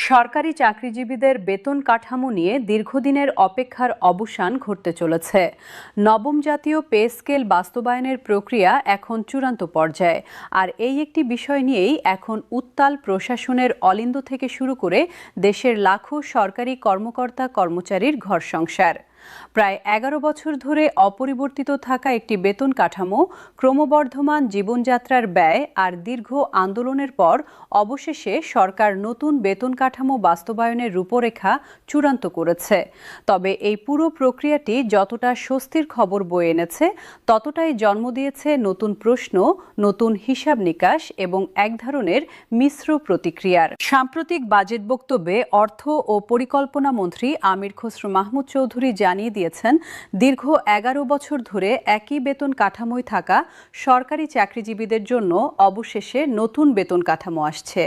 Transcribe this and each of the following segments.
সরকারি চাকরিজীবীদের বেতন কাঠামো নিয়ে দীর্ঘদিনের অপেক্ষার অবসান ঘটতে চলেছে। নবম জাতীয় পে স্কেল বাস্তবায়নের প্রক্রিয়া এখন চূড়ান্ত পর্যায়ে, আর এই একটি বিষয় নিয়েই এখন উত্তাল প্রশাসনের অলিন্দ থেকে শুরু করে দেশের লাখো সরকারি কর্মকর্তা কর্মচারীর ঘর সংসার। প্রায় ১১ বছর ধরে অপরিবর্তিত থাকা একটি বেতন কাঠামো, ক্রমবর্ধমান জীবনযাত্রার ব্যয় আর দীর্ঘ আন্দোলনের পর অবশেষে সরকার নতুন বেতন কাঠামো বাস্তবায়নের রূপরেখা চূড়ান্ত করেছে। তবে এই পুরো প্রক্রিয়াটি যতটা স্বস্তির খবর বয়ে এনেছে, ততটাই জন্ম দিয়েছে নতুন প্রশ্ন, নতুন হিসাব নিকাশ এবং এক ধরনের মিশ্র প্রতিক্রিয়ার। সাম্প্রতিক বাজেট বক্তব্যে অর্থ ও পরিকল্পনা মন্ত্রী আমির খসরু মাহমুদ চৌধুরী জানিয়ে দিয়েছেন, দীর্ঘ ১১ বছর ধরে একই বেতন কাঠামোয় থাকা সরকারি চাকরিজীবীদের জন্য অবশেষে নতুন বেতন কাঠামো আসছে।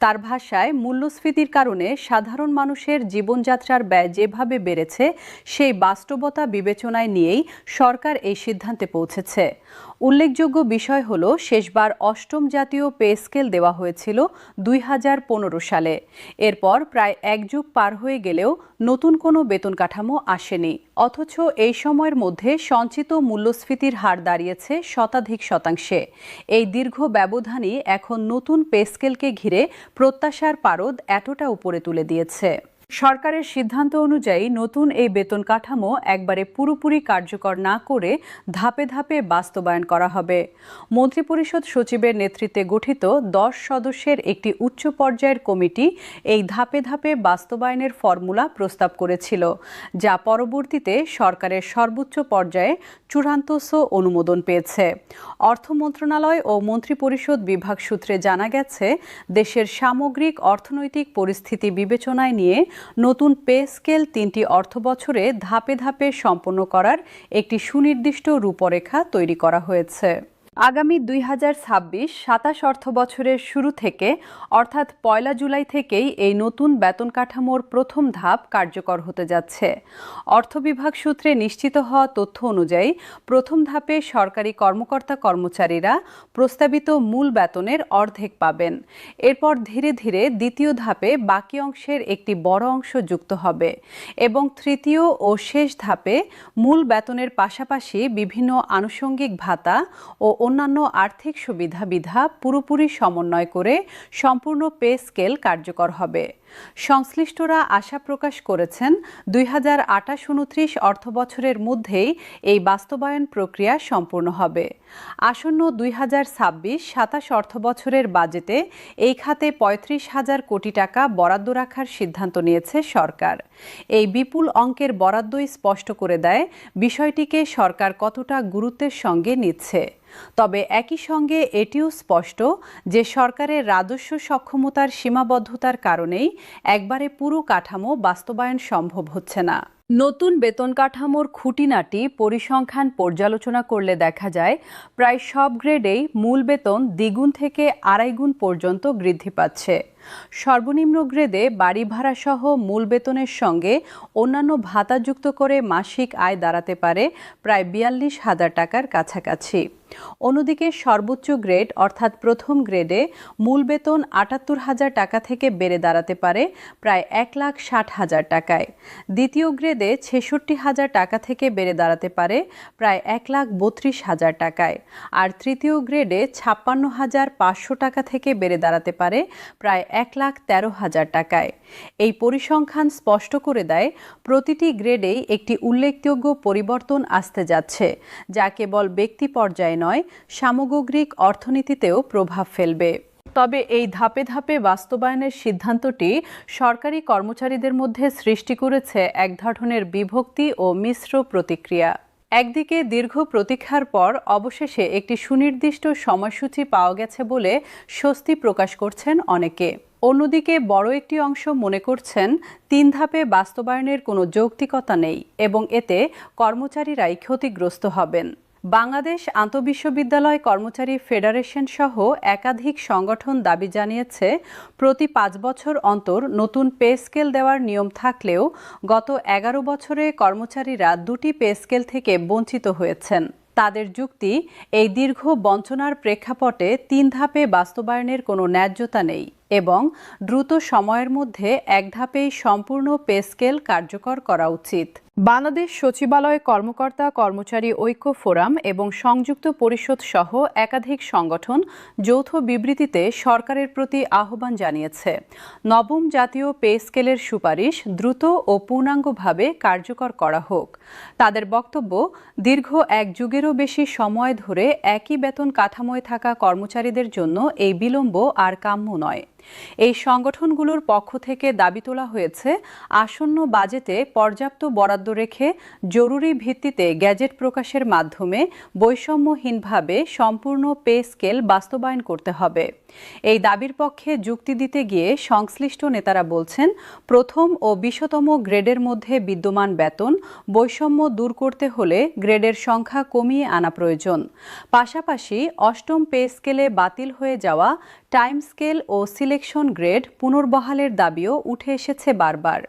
তার ভাষায়, মূল্যস্ফীতির কারণে সাধারণ মানুষের জীবনযাত্রার ব্যয় যেভাবে বেড়েছে, সেই বাস্তবতা বিবেচনায় নিয়েই সরকার এই সিদ্ধান্তে পৌঁছেছে। উল্লেখযোগ্য বিষয় হল, শেষবার অষ্টম জাতীয় পে স্কেল দেওয়া হয়েছিল ২০১৫ সালে। এরপর প্রায় এক যুগ পার হয়ে গেলেও নতুন কোনো বেতন কাঠামো আসেনি। অথচ এই সময়ের মধ্যে সঞ্চিত মূল্যস্ফীতির হার দাঁড়িয়েছে শতাধিক%। এই দীর্ঘ ব্যবধানই এখন নতুন পে স্কেলকে ঘিরে প্রত্যাশার পারদ এতটা উপরে তুলে দিয়েছে। সরকারের সিদ্ধান্ত অনুযায়ী নতুন এই বেতন কাঠামো একবারে পুরোপুরি কার্যকর না করে ধাপে ধাপে বাস্তবায়ন করা হবে। মন্ত্রিপরিষদ সচিবের নেতৃত্বে গঠিত ১০ সদস্যের একটি উচ্চ পর্যায়ের কমিটি এই ধাপে ধাপে বাস্তবায়নের ফর্মুলা প্রস্তাব করেছিল, যা পরবর্তীতে সরকারের সর্বোচ্চ পর্যায়ে চূড়ান্ত অনুমোদন পেয়েছে। অর্থ মন্ত্রণালয় ও মন্ত্রিপরিষদ বিভাগ সূত্রে জানা গেছে, দেশের সামগ্রিক অর্থনৈতিক পরিস্থিতি বিবেচনায় নিয়ে নতুন পে স্কেল ৩টি অর্থবছরে ধাপে ধাপে সম্পন্ন করার একটি সুনির্দিষ্ট রূপরেখা তৈরি করা হয়েছে। আগামী ২০২৬-২৭ অর্থবছরের শুরু থেকে, অর্থাৎ ১ জুলাই থেকেই এই নতুন বেতন কাঠামোর প্রথম ধাপ কার্যকর হতে যাচ্ছে। অর্থ বিভাগ সূত্রে নিশ্চিত হওয়া তথ্য অনুযায়ী, প্রথম ধাপে সরকারি কর্মকর্তা কর্মচারীরা প্রস্তাবিত মূল বেতনের অর্ধেক পাবেন। এরপর ধীরে ধীরে দ্বিতীয় ধাপে বাকি অংশের একটি বড় অংশ যুক্ত হবে এবং তৃতীয় ও শেষ ধাপে মূল বেতনের পাশাপাশি বিভিন্ন আনুষঙ্গিক ভাতা ও অন্যান্য আর্থিক সুবিধা পুরোপুরি সমন্বয় করে সম্পূর্ণ পে স্কেল কার্যকর হবে। সংশ্লিষ্টরা আশা প্রকাশ করেছেন, ২০২৮-২৯ অর্থবছরের মধ্যেই এই বাস্তবায়ন প্রক্রিয়া সম্পূর্ণ হবে। আসন্ন ২০২৬-২৭ অর্থবছরের বাজেটে এই খাতে ৩৫,০০০ কোটি টাকা বরাদ্দ রাখার সিদ্ধান্ত নিয়েছে সরকার। এই বিপুল অঙ্কের বরাদ্দই স্পষ্ট করে দেয় বিষয়টিকে সরকার কতটা গুরুত্বের সঙ্গে নিচ্ছে। তবে একই সঙ্গে এটিও স্পষ্ট যে সরকারের রাজস্ব সক্ষমতার সীমাবদ্ধতার কারণেই একবারে পুরো কাঠামো বাস্তবায়ন সম্ভব হচ্ছে না। নতুন বেতন কাঠামোর খুঁটিনাটি পরিসংখ্যান পর্যালোচনা করলে দেখা যায়, প্রায় সব গ্রেডেই মূল বেতন দ্বিগুণ থেকে আড়াই গুণ পর্যন্ত বৃদ্ধি পাচ্ছে। সর্বনিম্ন গ্রেডে বাড়ি ভাড়া সহ মূল বেতনের সঙ্গে অন্যান্য ভাতা যুক্ত করে মাসিক আয় দাঁড়াতে পারে প্রায় ৪২,০০০ টাকার কাছাকাছি। অন্যদিকে সর্বোচ্চ গ্রেড অর্থাৎ প্রথম গ্রেডে মূল বেতন ৭৮,০০০ টাকা থেকে বেড়ে দাঁড়াতে পারে প্রায় ১,৬০,০০০ টাকায়। দ্বিতীয় গ্রেডে ৬৬,০০০ টাকা থেকে বেড়ে দাঁড়াতে পারে প্রায় ১,৩২,০০০ টাকায়। আর তৃতীয় গ্রেডে ৫৬,৫০০ টাকা থেকে বেড়ে দাঁড়াতে পারে প্রায় ১,১৩,০০০ টাকায়। এই পরিসংখ্যান স্পষ্ট করে দেয়, প্রতিটি গ্রেডেই একটি উল্লেখযোগ্য পরিবর্তন আসতে যাচ্ছে, যা কেবল ব্যক্তি পর্যায়ে নয়, সামগ্রিক অর্থনীতিতেও প্রভাব ফেলবে। তবে এই ধাপে ধাপে বাস্তবায়নের সিদ্ধান্তটি সরকারি কর্মচারীদের মধ্যে সৃষ্টি করেছে এক ধরনের বিভক্তি ও মিশ্র প্রতিক্রিয়া। একদিকে দীর্ঘ প্রতীক্ষার পর অবশেষে একটি সুনির্দিষ্ট সময়সূচি পাওয়া গেছে বলে স্বস্তি প্রকাশ করছেন অনেকে। অন্যদিকে বড় একটি অংশ মনে করছেন, ৩ ধাপে বাস্তবায়নের কোনো যৌক্তিকতা নেই এবং এতে কর্মচারীরাই ক্ষতিগ্রস্ত হবেন। বাংলাদেশ আন্তঃবিশ্ববিদ্যালয় কর্মচারী ফেডারেশন সহ একাধিক সংগঠন দাবি জানিয়েছে, প্রতি ৫ বছর অন্তর নতুন পে স্কেল দেওয়ার নিয়ম থাকলেও গত ১১ বছরে কর্মচারীরা ২টি পে স্কেল থেকে বঞ্চিত হয়েছেন। তাদের যুক্তি, এই দীর্ঘ বঞ্চনার প্রেক্ষাপটে ৩ ধাপে বাস্তবায়নের কোনো ন্যায্যতা নেই। এবং দ্রুত সময়ের মধ্যে এক ধাপেই সম্পূর্ণ পে স্কেল কার্যকর করা উচিত। বাংলাদেশ সচিবালয় কর্মকর্তা কর্মচারী ঐক্য ফোরাম এবং সংযুক্ত পরিষদ সহ একাধিক সংগঠন যৌথ বিবৃতিতে সরকারের প্রতি আহ্বান জানিয়েছে নবম জাতীয় পে স্কেলের সুপারিশ দ্রুত ও পূর্ণাঙ্গভাবে কার্যকর করা হোক। তাদের বক্তব্য, দীর্ঘ এক যুগেরও বেশি সময় ধরে একই বেতন কাঠামোয় থাকা কর্মচারীদের জন্য এই বিলম্ব আর কাম্য নয়। এই সংগঠনগুলোর পক্ষ থেকে দাবি তোলা হয়েছে আসন্ন বাজেটে পর্যাপ্ত বরাদ্দ রেখে জরুরি ভিত্তিতে গ্যাজেট প্রকাশের মাধ্যমে বৈষম্যহীনভাবে সম্পূর্ণ পে স্কেল বাস্তবায়ন করতে হবে। এই দাবির পক্ষে যুক্তি দিতে গিয়ে সংশ্লিষ্ট নেতারা বলছেন, প্রথম ও 20তম গ্রেডের মধ্যে বিদ্যমান বেতন বৈষম্য দূর করতে হলে গ্রেডের সংখ্যা কমিয়ে আনা প্রয়োজন। পাশাপাশি অষ্টম পে স্কেলে বাতিল হয়ে যাওয়া টাইম স্কেল ও সিলেকশন গ্রেড পুনর্বহালের দাবিও উঠে এসেছে বারবার।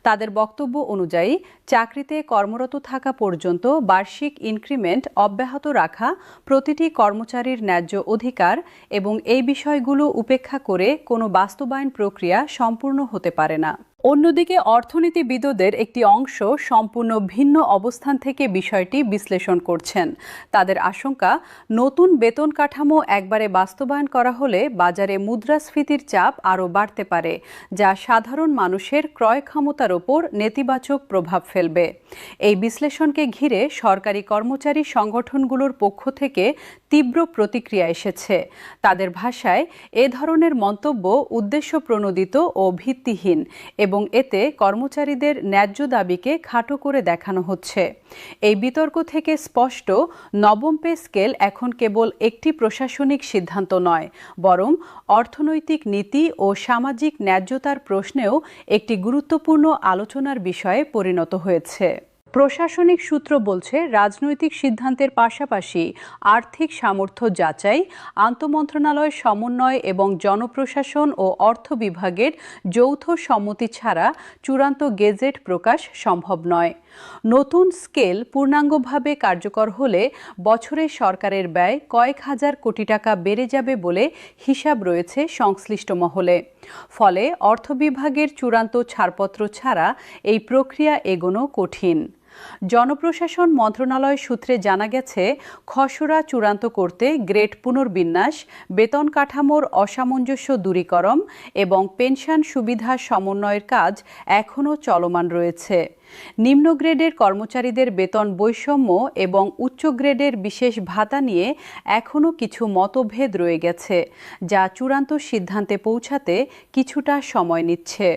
তাদের বক্তব্য অনুযায়ী চাকরিতে কর্মরত থাকা পর্যন্ত বার্ষিক ইনক্রিমেন্ট অব্যাহত রাখা প্রতিটি কর্মচারীর ন্যায্য অধিকার এবং এই বিষয়গুলো উপেক্ষা করে কোনো বাস্তবায়ন প্রক্রিয়া সম্পূর্ণ হতে পারে না। অন্যদিকে অর্থনীতিবিদদের একটি অংশ সম্পূর্ণ ভিন্ন অবস্থান থেকে বিষয়টি বিশ্লেষণ করছেন। তাদের আশঙ্কা, নতুন বেতন কাঠামো একবারে বাস্তবায়ন করা হলে বাজারে মুদ্রাস্ফীতির চাপ আরও বাড়তে পারে, যা সাধারণ মানুষের ক্রয় ক্ষমতার ওপর নেতিবাচক প্রভাব ফেলবে। এই বিশ্লেষণকে ঘিরে সরকারি কর্মচারী সংগঠনগুলোর পক্ষ থেকে তীব্র প্রতিক্রিয়া এসেছে। তাদের ভাষায়, এ ধরনের মন্তব্য উদ্দেশ্যপ্রণোদিত ও ভিত্তিহীন এবং এতে কর্মচারীদের ন্যায্য দাবিকে খাটো করে দেখানো হচ্ছে। এই বিতর্ক থেকে স্পষ্ট, নবম পে স্কেল এখন কেবল একটি প্রশাসনিক সিদ্ধান্ত নয়, বরং অর্থনৈতিক নীতি ও সামাজিক ন্যায্যতার প্রশ্নেও একটি গুরুত্বপূর্ণ আলোচনার বিষয়ে পরিণত হয়েছে। প্রশাসনিক সূত্র বলছে, রাজনৈতিক সিদ্ধান্তের পাশাপাশি আর্থিক সামর্থ্য যাচাই, আন্তঃমন্ত্রণালয় সমন্বয় এবং জনপ্রশাসন ও অর্থ বিভাগের যৌথ সম্মতি ছাড়া চূড়ান্ত গেজেট প্রকাশ সম্ভব নয়। নতুন স্কেল পূর্ণাঙ্গভাবে কার্যকর হলে বছরে সরকারের ব্যয় কয়েক হাজার কোটি টাকা বেড়ে যাবে বলে হিসাব রয়েছে সংশ্লিষ্ট মহলে। ফলে অর্থ বিভাগের চূড়ান্ত ছাড়পত্র ছাড়া এই প্রক্রিয়া এগোনো কঠিন। জনপ্রশাসন মন্ত্রণালয় সূত্রে জানা গেছে, খসড়া চূড়ান্ত করতে গ্রেড পুনর্বিন্যাস, বেতন কাঠামোর অসামঞ্জস্য দূরীকরণ এবং পেনশন সুবিধা সমন্বয়ের কাজ এখনও চলমান রয়েছে। নিম্ন গ্রেডের কর্মচারীদের বেতন বৈষম্য এবং উচ্চ গ্রেডের বিশেষ ভাতা নিয়ে এখনও কিছু মতভেদ রয়ে গেছে, যা চূড়ান্ত সিদ্ধান্তে পৌঁছাতে কিছুটা সময় নিচ্ছে।